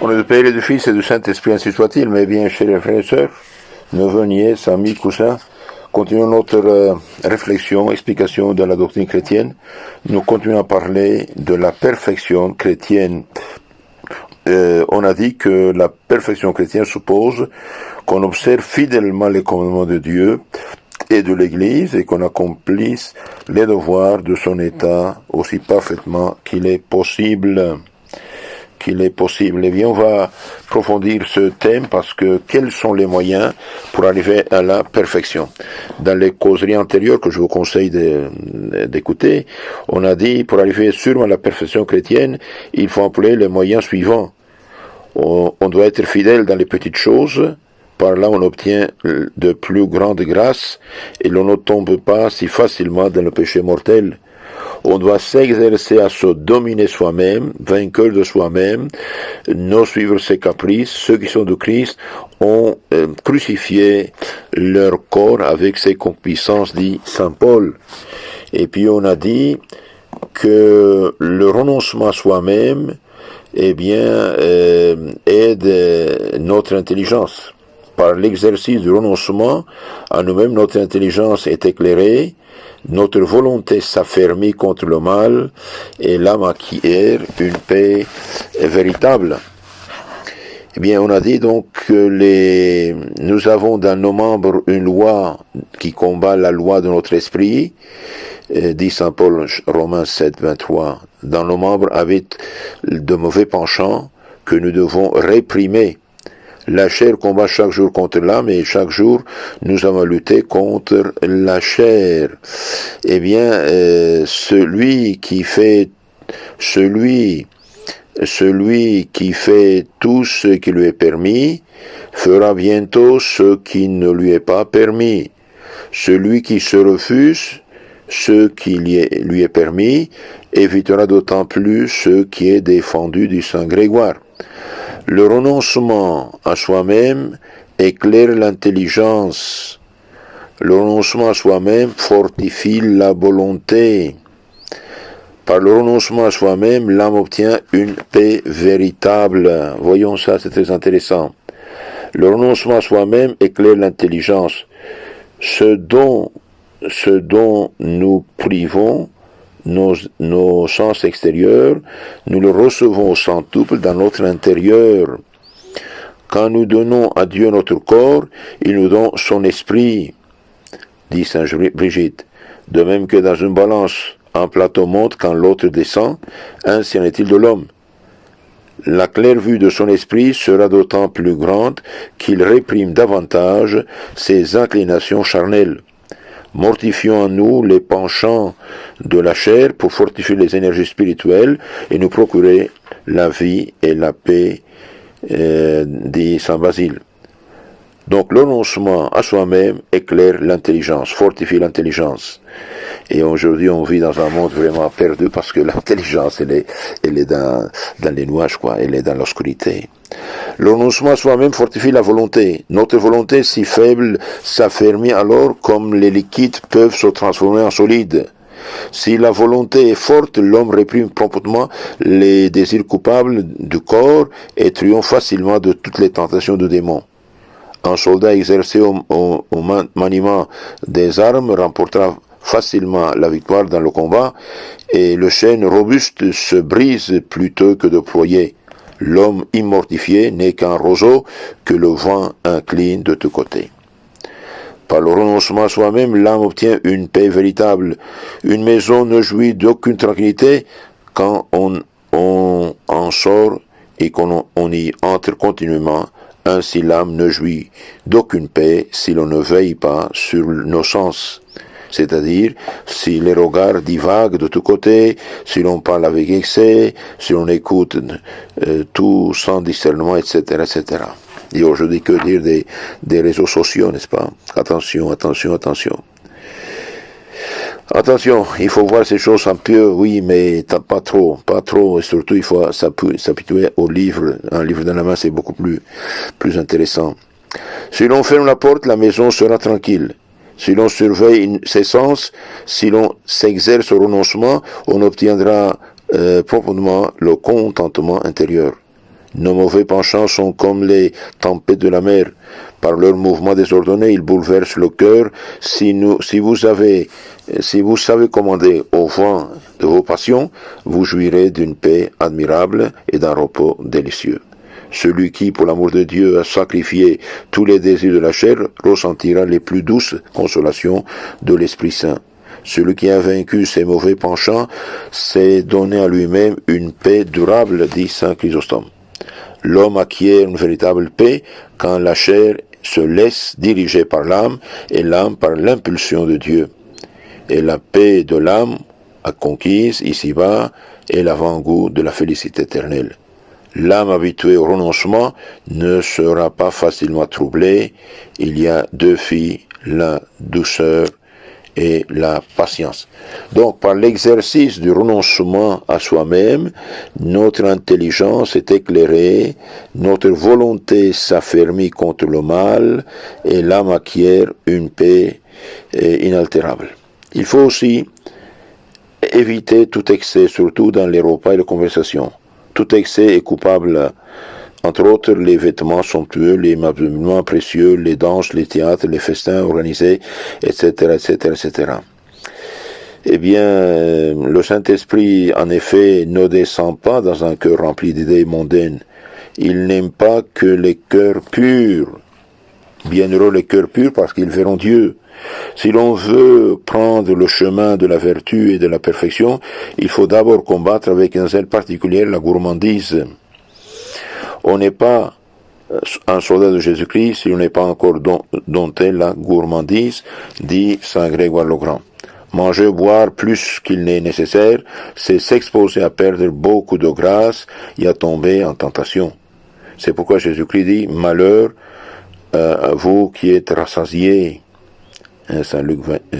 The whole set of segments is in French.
Au nom du Père et du Fils et du Saint-Esprit, ainsi soit-il, mais bien, chers frères et sœurs, neveux, nièces, amis, cousins, continuons notre réflexion, explication de la doctrine chrétienne. Nous continuons à parler de la perfection chrétienne. On a dit que la perfection chrétienne suppose qu'on observe fidèlement les commandements de Dieu et de l'Église et qu'on accomplisse les devoirs de son État aussi parfaitement qu'il est possible. Eh bien, on va approfondir ce thème parce que quels sont les moyens pour arriver à la perfection? Dans les causeries antérieures que je vous conseille d'écouter, on a dit pour arriver sûrement à la perfection chrétienne, il faut employer les moyens suivants. On doit être fidèle dans les petites choses. Par là, on obtient de plus grandes grâces et l'on ne tombe pas si facilement dans le péché mortel. On doit s'exercer à se dominer soi-même, vainqueur de soi-même, ne suivre ses caprices. Ceux qui sont de Christ ont crucifié leur corps avec ses concupiscences, dit Saint Paul. Et puis on a dit que le renoncement à soi-même, eh bien, aide notre intelligence. Par l'exercice du renoncement à nous-mêmes, notre intelligence est éclairée, notre volonté s'affermit contre le mal, et l'âme acquiert une paix véritable. Eh bien, on a dit donc que nous avons dans nos membres une loi qui combat la loi de notre esprit, dit Saint Paul, Romains 7, 23. Dans nos membres habitent de mauvais penchants que nous devons réprimer. La chair combat chaque jour contre l'âme et chaque jour nous avons lutté contre la chair. Eh bien, celui qui fait tout ce qui lui est permis fera bientôt ce qui ne lui est pas permis. Celui qui se refuse ce qui lui est permis évitera d'autant plus ce qui est défendu du Saint Grégoire. Le renoncement à soi-même éclaire l'intelligence. Le renoncement à soi-même fortifie la volonté. Par le renoncement à soi-même, l'âme obtient une paix véritable. Voyons ça, c'est très intéressant. Le renoncement à soi-même éclaire l'intelligence. Ce dont nous privons nos sens extérieurs, nous le recevons au centuple dans notre intérieur. Quand nous donnons à Dieu notre corps, il nous donne son esprit, dit Saint Brigitte. De même que dans une balance, un plateau monte quand l'autre descend, ainsi en est-il de l'homme. La claire vue de son esprit sera d'autant plus grande qu'il réprime davantage ses inclinations charnelles. Mortifions en nous les penchants de la chair pour fortifier les énergies spirituelles et nous procurer la vie et la paix, dit Saint Basile. Donc le renoncement à soi-même éclaire l'intelligence, fortifie l'intelligence. Et aujourd'hui on vit dans un monde vraiment perdu parce que l'intelligence elle est dans les nuages, quoi, elle est dans l'obscurité. Le renoncement à soi-même fortifie la volonté. Notre volonté si faible s'affermit alors comme les liquides peuvent se transformer en solides. Si la volonté est forte, l'homme réprime promptement les désirs coupables du corps et triomphe facilement de toutes les tentations du démon. Un soldat exercé au maniement des armes remportera facilement la victoire dans le combat et le chêne robuste se brise plutôt que de ployer. L'homme immortifié n'est qu'un roseau que le vent incline de tous côtés. Par le renoncement à soi-même, l'âme obtient une paix véritable. Une maison ne jouit d'aucune tranquillité quand on en sort et qu'on y entre continuellement. Ainsi l'âme ne jouit d'aucune paix si l'on ne veille pas sur nos sens. C'est-à-dire, si les regards divaguent de tous côtés, si l'on parle avec excès, si l'on écoute tout sans discernement, etc., etc. Et aujourd'hui, que dire des réseaux sociaux, n'est-ce pas? Attention, attention, attention. Attention, il faut voir ces choses un peu, oui, mais pas trop, et surtout il faut s'habituer au livre. Un livre dans la main, c'est beaucoup plus intéressant. Si l'on ferme la porte, la maison sera tranquille. Si l'on surveille ses sens, si l'on s'exerce au renoncement, on obtiendra proprement le contentement intérieur. Nos mauvais penchants sont comme les tempêtes de la mer. Par leurs mouvements désordonnés, ils bouleversent le cœur. Si vous savez commander au vent de vos passions, vous jouirez d'une paix admirable et d'un repos délicieux. Celui qui, pour l'amour de Dieu, a sacrifié tous les désirs de la chair, ressentira les plus douces consolations de l'Esprit Saint. Celui qui a vaincu ses mauvais penchants s'est donné à lui-même une paix durable, dit saint Chrysostome. L'homme acquiert une véritable paix quand la chair se laisse diriger par l'âme et l'âme par l'impulsion de Dieu. Et la paix de l'âme acquise ici-bas est l'avant-goût de la félicité éternelle. L'âme habituée au renoncement ne sera pas facilement troublée. Il y a deux filles, la douceur et la patience. Donc, par l'exercice du renoncement à soi-même, notre intelligence est éclairée, notre volonté s'affermit contre le mal, et l'âme acquiert une paix inaltérable. Il faut aussi éviter tout excès, surtout dans les repas et les conversations. Tout excès est coupable. Entre autres, les vêtements somptueux, les ameublements précieux, les danses, les théâtres, les festins organisés, etc., etc., etc. Eh bien, le Saint-Esprit, en effet, ne descend pas dans un cœur rempli d'idées mondaines. Il n'aime pas que les cœurs purs. Bienheureux les cœurs purs parce qu'ils verront Dieu. Si l'on veut prendre le chemin de la vertu et de la perfection, il faut d'abord combattre avec un zèle particulier la gourmandise. On n'est pas un soldat de Jésus-Christ si on n'est pas encore dompté la gourmandise, dit saint Grégoire le Grand. Manger ou boire plus qu'il n'est nécessaire, c'est s'exposer à perdre beaucoup de grâce et à tomber en tentation. C'est pourquoi Jésus-Christ dit « Malheur à vous qui êtes rassasiés ». Saint Luc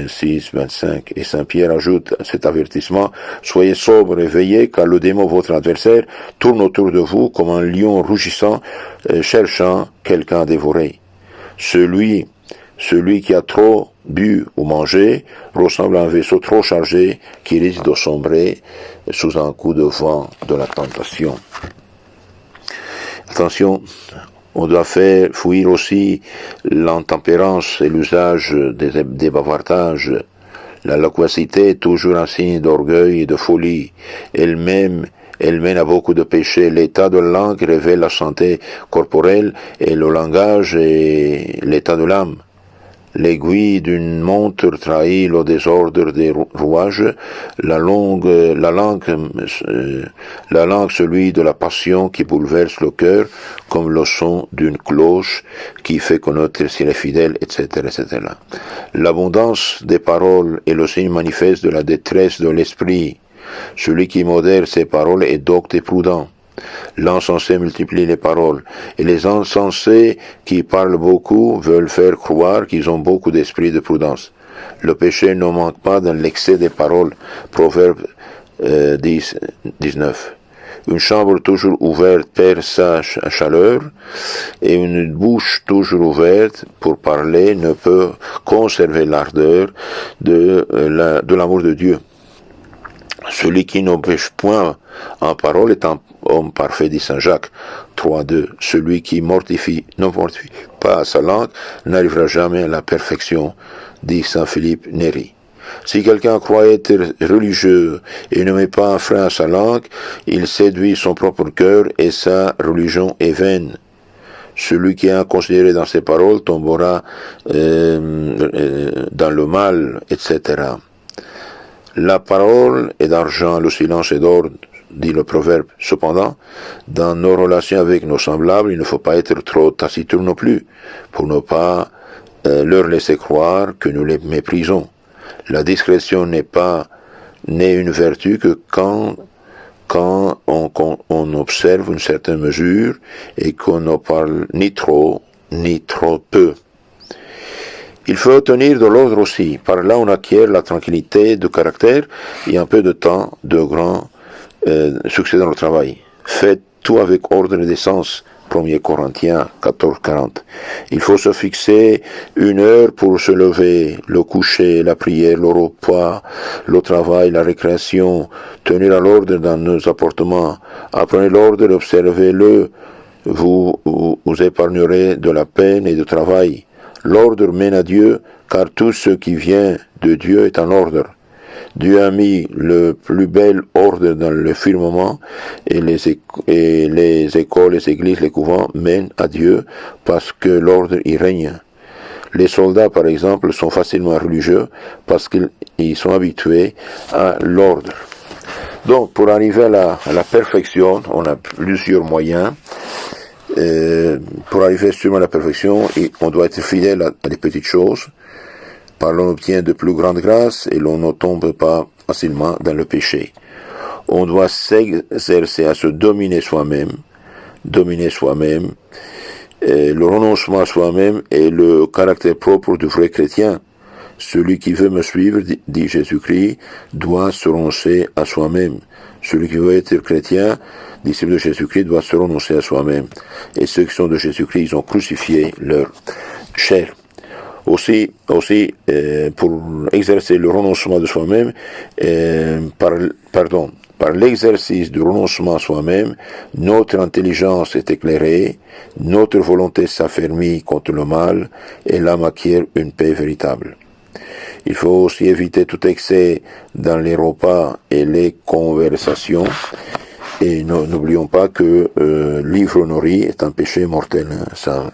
6, 25, et Saint Pierre ajoute cet avertissement, « Soyez sobres et veillez, car le démon, votre adversaire, tourne autour de vous comme un lion rougissant, cherchant quelqu'un à dévorer. Celui qui a trop bu ou mangé ressemble à un vaisseau trop chargé qui risque de sombrer sous un coup de vent de la tentation. » Attention, on doit faire fuir aussi l'intempérance et l'usage des bavardages. La loquacité est toujours un signe d'orgueil et de folie. Elle mène à beaucoup de péchés. L'état de la langue révèle la santé corporelle et le langage est l'état de l'âme. L'aiguille d'une montre trahit le désordre des rouages, la langue, celui de la passion qui bouleverse le cœur, comme le son d'une cloche qui fait connaître s'il est fidèle, etc., etc. L'abondance des paroles est le signe manifeste de la détresse de l'esprit. Celui qui modère ses paroles est docte et prudent. L'ensensé multiplie les paroles, et les insensés qui parlent beaucoup veulent faire croire qu'ils ont beaucoup d'esprit de prudence. Le péché ne manque pas dans l'excès des paroles. Proverbe 10, 19. Une chambre toujours ouverte perd sa chaleur, et une bouche toujours ouverte pour parler ne peut conserver l'ardeur de l'amour de Dieu. Celui qui n'empêche point en parole est un homme parfait, dit saint Jacques 3.2. Celui qui ne mortifie pas sa langue n'arrivera jamais à la perfection, dit saint Philippe Néri. Si quelqu'un croit être religieux et ne met pas un frein à sa langue, il séduit son propre cœur et sa religion est vaine. Celui qui est inconsidéré dans ses paroles tombera dans le mal, etc. La parole est d'argent, le silence est d'or, dit le proverbe. Cependant, dans nos relations avec nos semblables, il ne faut pas être trop taciturne non plus, pour ne pas leur laisser croire que nous les méprisons. La discrétion n'est une vertu que quand on observe une certaine mesure et qu'on ne parle ni trop peu. Il faut tenir de l'ordre aussi. Par là, on acquiert la tranquillité de caractère et un peu de temps de grand succès dans le travail. Faites tout avec ordre et décence. 1er Corinthiens 14-40. Il faut se fixer une heure pour se lever, le coucher, la prière, le repas, le travail, la récréation, tenir à l'ordre dans nos appartements. Apprenez l'ordre, observez-le, vous épargnerez de la peine et du travail. L'ordre mène à Dieu, car tout ce qui vient de Dieu est en ordre. Dieu a mis le plus bel ordre dans le firmament et les écoles, les églises, les couvents mènent à Dieu parce que l'ordre y règne. Les soldats, par exemple, sont facilement religieux parce qu'ils sont habitués à l'ordre. Donc, pour arriver à la perfection, on a plusieurs moyens. Pour arriver sûrement à la perfection, on doit être fidèle à des petites choses. Par l'on obtient de plus grandes grâces et l'on ne tombe pas facilement dans le péché. On doit s'exercer à se dominer soi-même, le renoncement à soi-même est le caractère propre du vrai chrétien. Celui qui veut me suivre, dit Jésus-Christ, doit se renoncer à soi-même. Celui qui veut être chrétien, disciple de Jésus-Christ, doit se renoncer à soi-même. Et ceux qui sont de Jésus-Christ, ils ont crucifié leur chair. Aussi, pour exercer le renoncement de soi-même, par l'exercice du renoncement à soi-même, notre intelligence est éclairée, notre volonté s'affermit contre le mal, et l'âme acquiert une paix véritable. Il faut aussi éviter tout excès dans les repas et les conversations, et n'oublions pas que l'ivronnerie est un péché mortel. Ça,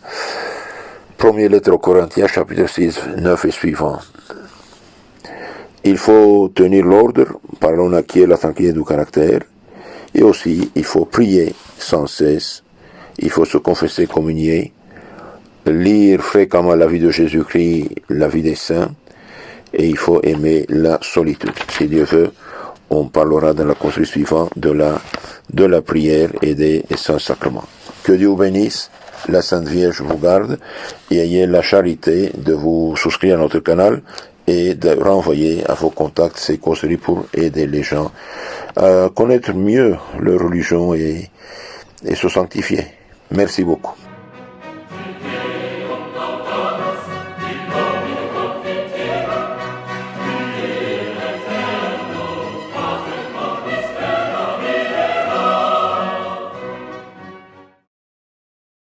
Première lettre aux Corinthiens, chapitre 6, 9 et suivant. Il faut tenir l'ordre, par là on acquiert la tranquillité du caractère, et aussi il faut prier sans cesse, il faut se confesser, communier, lire fréquemment la vie de Jésus-Christ, la vie des saints, et il faut aimer la solitude. Si Dieu veut, on parlera dans la conférence suivante de la prière et des saints sacrements. Que Dieu vous bénisse. La Sainte Vierge vous garde et ayez la charité de vous souscrire à notre canal et de renvoyer à vos contacts ces causeries pour aider les gens à connaître mieux leur religion et se sanctifier. Merci beaucoup.